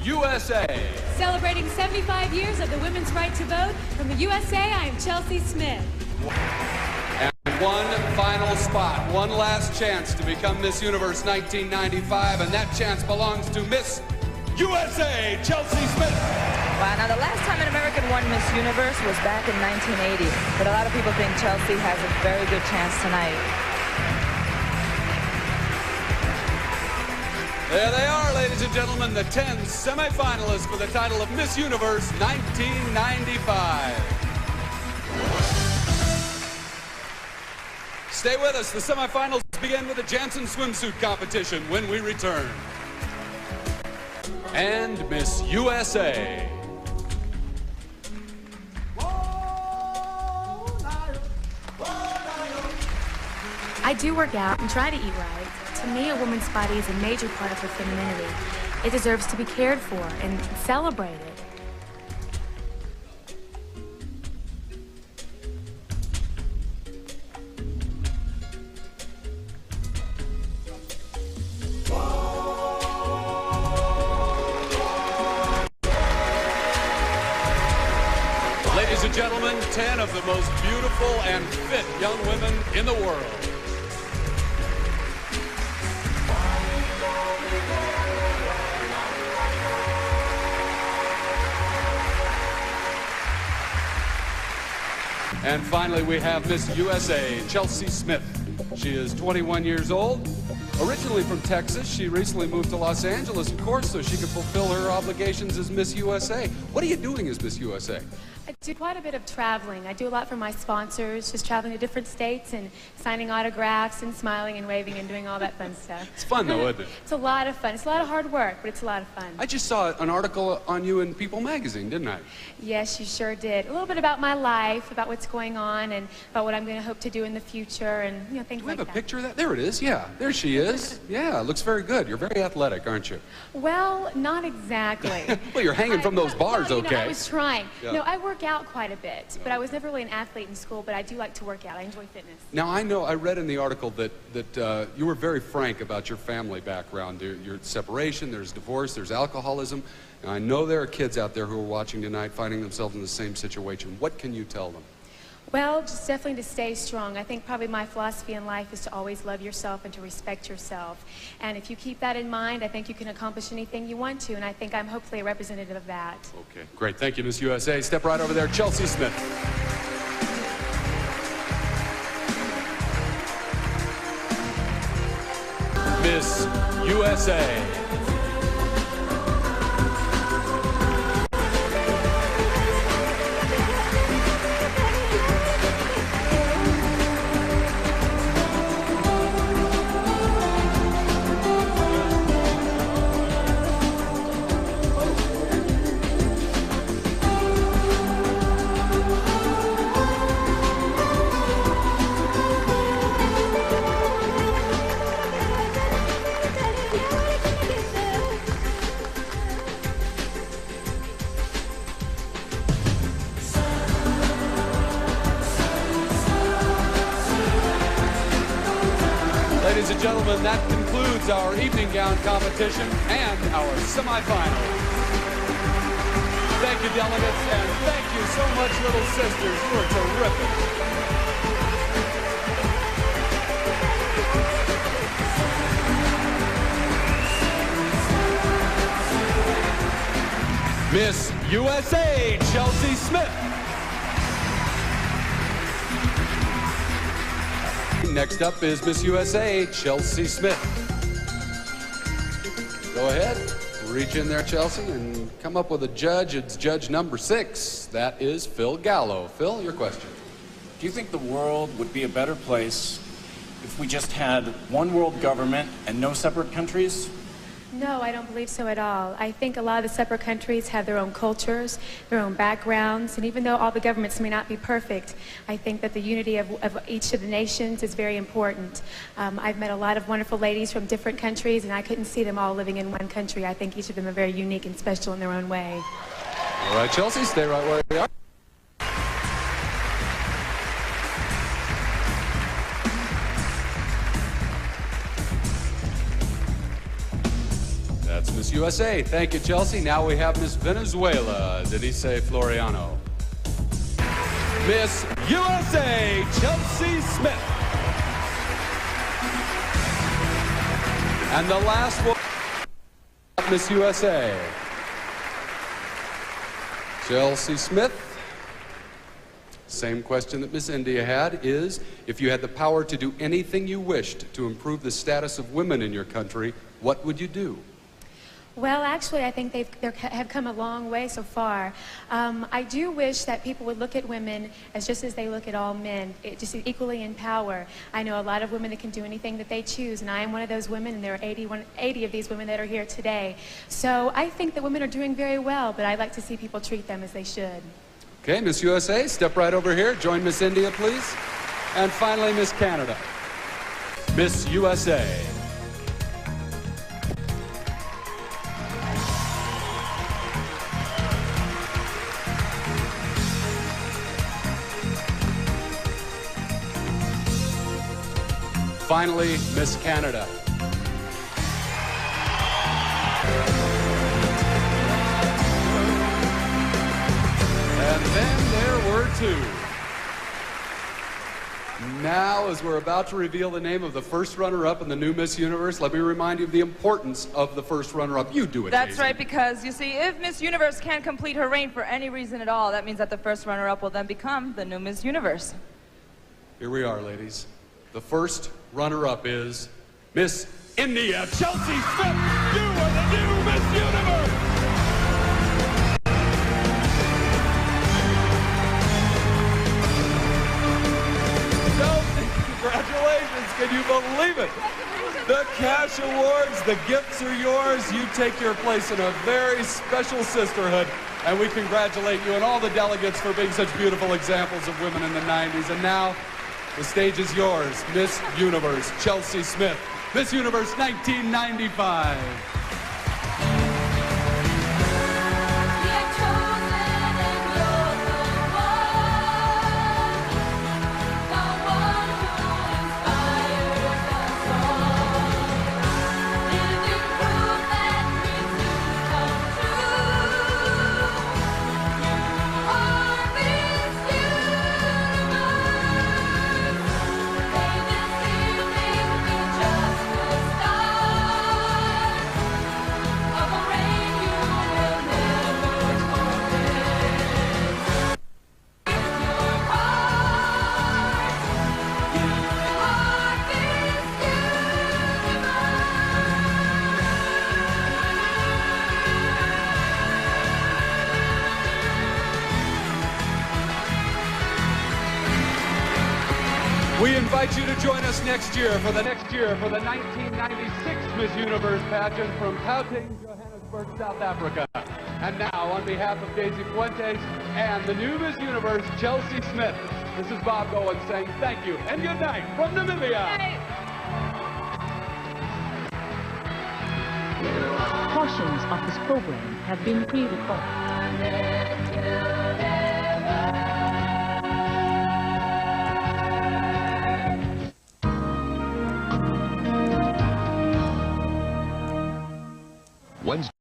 USA. Celebrating 75 years of the women's right to vote, from the USA, I am Chelsi Smith. And one final spot, one last chance to become Miss Universe 1995, and that chance belongs to Miss USA, Chelsi Smith. Wow, now the last time an American won Miss Universe was back in 1980, but a lot of people think Chelsi has a very good chance tonight. There they are, ladies and gentlemen, the 10 semifinalists for the title of Miss Universe 1995. Stay with us. The semifinals begin with the Jansen swimsuit competition when we return. And Miss USA. I do work out and try to eat right. To me, a woman's body is a major part of her femininity. It deserves to be cared for and celebrated. Ladies and gentlemen, 10 of the most beautiful and fit young women in the world. And finally, we have Miss USA, Chelsi Smith. She is 21 years old. Originally from Texas, she recently moved to Los Angeles, of course, so she could fulfill her obligations as Miss USA. What are you doing as Miss USA? I do quite a bit of traveling. I do a lot for my sponsors, just traveling to different states and signing autographs and smiling and waving and doing all that fun stuff. It's fun, though, isn't it? It's a lot of fun. It's a lot of hard work, but it's a lot of fun. I just saw an article on you in People magazine, didn't I? Yes, you sure did. A little bit about my life, about what's going on, and about what I'm going to hope to do in the future, and things Do we like have that. a picture of that? There it is. Yeah, there she is. Yeah, looks very good. You're very athletic, aren't you? Well, not exactly. Well, you're hanging from those bars, well, okay. I was trying. Yeah. No, I work out quite a bit, but I was never really an athlete in school, but I do like to work out. I enjoy fitness. Now, I read in the article that you were very frank about your family background. Your separation, there's divorce, there's alcoholism. Now, I know there are kids out there who are watching tonight finding themselves in the same situation. What can you tell them? Well, just definitely to stay strong. I think probably my philosophy in life is to always love yourself and to respect yourself. And if you keep that in mind, I think you can accomplish anything you want to, and I think I'm hopefully a representative of that. Okay, great. Thank you, Miss USA. Step right over there, Chelsi Smith. Miss USA. Ladies and gentlemen, that concludes our evening gown competition and our semifinals. Thank you, delegates, and thank you so much, little sisters. You were terrific. Miss USA, Chelsi Smith. Next up is Miss USA, Chelsi Smith. Go ahead, reach in there, Chelsi, and come up with a judge. It's judge number 6. That is Phil Gallo. Phil, your question. Do you think the world would be a better place if we just had one world government and no separate countries? No, I don't believe so at all. I think a lot of the separate countries have their own cultures, their own backgrounds, and even though all the governments may not be perfect, I think that the unity of each of the nations is very important. I've met a lot of wonderful ladies from different countries, and I couldn't see them all living in one country. I think each of them are very unique and special in their own way. All right, Chelsi, stay right where you are. That's Miss USA. Thank you, Chelsea. Now we have Miss Venezuela, Denise Floriano. Miss USA, Chelsi Smith. And the last one, Miss USA, Chelsi Smith. Same question that Miss India had is, if you had the power to do anything you wished to improve the status of women in your country, what would you do? Well, actually, I think they have come a long way so far. I do wish that people would look at women as just as they look at all men, just equally in power. I know a lot of women that can do anything that they choose, and I am one of those women, and there are 80 of these women that are here today. So I think that women are doing very well, but I'd like to see people treat them as they should. Okay, Miss USA, step right over here. Join Miss India, please. And finally, Miss Canada. Miss USA. Finally, Miss Canada. And then there were two. Now, as we're about to reveal the name of the first runner-up in the new Miss Universe, let me remind you of the importance of the first runner-up. You do it, That's Daisy. right, because, you see, if Miss Universe can't complete her reign for any reason at all, that means that the first runner-up will then become the new Miss Universe. Here we are, ladies. The first runner-up is Miss India, Chelsi Smith. You are the new Miss Universe. Congratulations, can you believe it? The cash awards, the gifts are yours. You take your place in a very special sisterhood, and we congratulate you and all the delegates for being such beautiful examples of women in the 90s. And now, the stage is yours, Miss Universe, Chelsi Smith, Miss Universe 1995. We invite you to join us next year for the 1996 Miss Universe pageant from Gauteng, Johannesburg, South Africa. And now, on behalf of Daisy Fuentes and the new Miss Universe, Chelsi Smith, this is Bob Bowen saying thank you and good night from Namibia. Portions of this program have been pre-recorded.